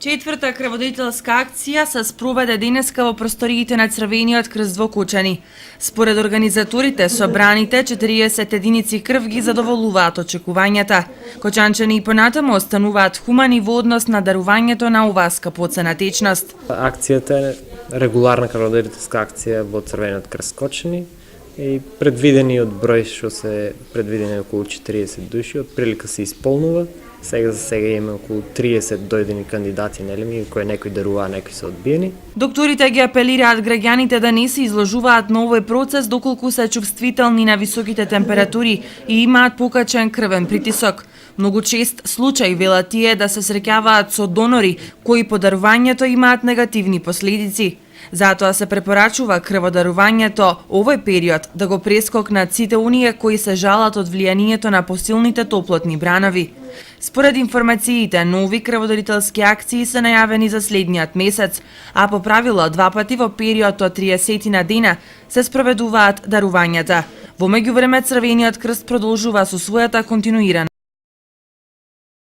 Четврта крводарителска акција се спроведе денеска во просториите на Црвениот крст во Кучани. Според организаторите, собраните 40 единици крв ги задоволуваат очекувањата. Кочанчани и понатаму остануваат хумани во однос на дарувањето на оваа скапоцена течност. Акцијата е регуларна крводарителска акција во Црвениот крст Кочани и предвидениот број што се предвидени околу 40 души, отприлика се исполнува. За сега има околу 30 дојдени кандидати, нели, кои некои даруваа, некои се одбиени. Докторите ги апелираат граѓаните да не се изложуваат на овој процес доколку се чувствителни на високите температури и имаат покачен крвен притисок. Многу чест случај, велат тие, да се среќаваат со донори кои по дарувањето имаат негативни последици. Затоа се препорачува крводарувањето овој период да го прескокнат сите оние кои се жалат од влијанието на посилните топлотни бранови. Според информациите, нови крводарителски акции се најавени за следниот месец, а по правило 2 пати во период од 30 на дена се спроведуваат дарувањата. Во меѓувреме Црвениот крст продолжува со својата континуирана